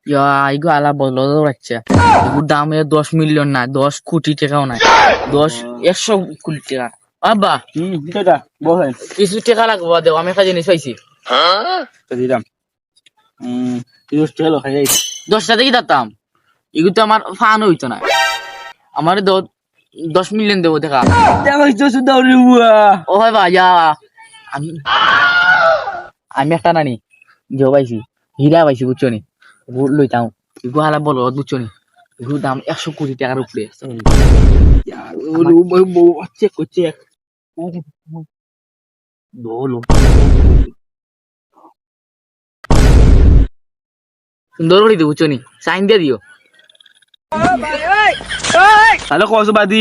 ইয়া ego আলা বলো বাচ্চা এগুর দাম 10 মিলিয়ন না 10 কোটি টাকাও নাই 100 কোটি টাকা আব্বা সেটা বলেন কিছু টাকা লাগবো দেও আমি একটা জিনিস পাইছি দিলাম 30 টাকা খাই 10টা থেকে দিতাম এগুলো তো আমার ফান হইতো না আমার 10 মিলিয়ন দেবো টাকা ও হয় ভাইয়া আমি আমি একটা নানি যেও পাইছি হীরা পাইছি বুঝছো নি লইতাম এগুলো হালা বলো বুঝছো নি এগুলোর দাম 100 কোটি টাকার উপরে চেক করছে বলো সুন্দর করে দিও বুঝছো নি সাইন দিয়ে দিও তাহলে কস বাদি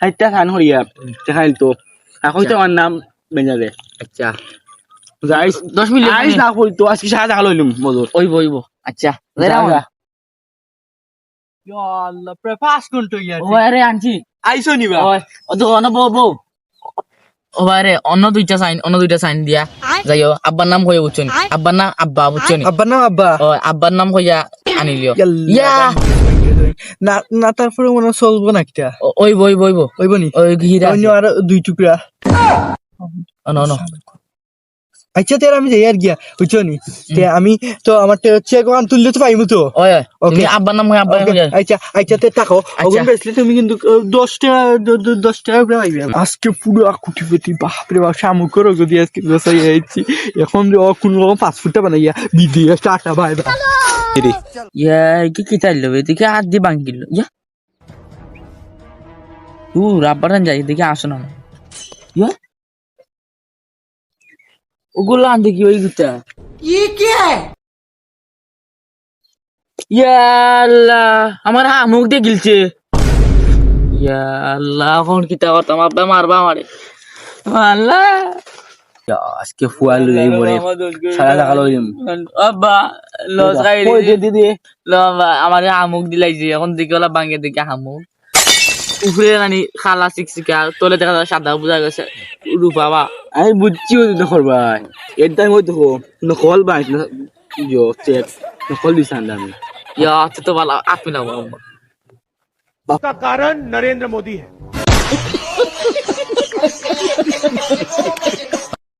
সাইটটা খান হইয়া দেখাইল তো এখন তো আমার নাম বেঞ্জারে আচ্ছা গাইস 10 মিলিয়ন আইস না কই তো আজকে সারা টাকা লইলুম মজুর ওইব আচ্ছা আল্লাহ প্রায় 5 ঘন্টা ইয়ার ও আরে আনছি আইসো নিবা ওই ও তো অন্য বউ ও আরে অন্য দুইটা সাইন দিয়া যাইও আব্বার নাম কইয়া বুঝছো নি আব্বার নাম আব্বা বুঝছো নি আব্বার নাম আব্বা ও আব্বার নাম কইয়া আনিলিও ইয়া না না তারপরে মনে হয় চলবো না কিটা ওইব ওইব নি ওই হীরা অন্য আর 2 টুকরা ন আচ্ছা তেরা আমি যাই আর গিয়া বুঝছো নি তে আমি তো আমার চেক ওয়ান তুললে তো পাইমু তো ওই ওকে তুমি আব্বার নাম কইয়া আব্বা কইয়া আচ্ছা তে তাকো আচ্ছা। ওগুন বেসলে তুমি কিন্তু 10 টাকা 10 টাকা করে পাইবে আজকে পুরো কোটিপতি বাপ রে বাপ শামুক করো যদি আজকে বসাই আইছি এখন যে কোন রকম ফাস্টফুডটা বানাইয়া বিদিয়া টাটা বাই বাই ইয়া কি তাইলো এদিকে আর দি বাঙ্গিল ইয়া রাব্বারান যাই দেখি আসো না ইয়া ওগুলো আন দেখি ওই গুতা ইয়া আল্লাহ আমার মুখ দিয়ে গিলছে ইয়া আল্লাহ এখন কিতা করতাম আব্বা মারবা আমারে আল্লাহ আজকে ফুয়াল লই মরে সারা টাকা লইলুম আব্বা লস খাই কই দে দিদি আমার হামুক দিলাইছে এখন দেখি ওলা বাঙ্গে দেখি হামুক উপরে নানি খালা শিক্ষিকা তোলে দেখা যায় সাদা বোঝা গেছে রূপা বা আমি বুঝছি দেখর ভাই এর টাইম ওই দেখো নকল ভাই জো চেক নকল দিছান দামি ইয়া তো ভালো আপনি না का कारण नरेंद्र मोदी है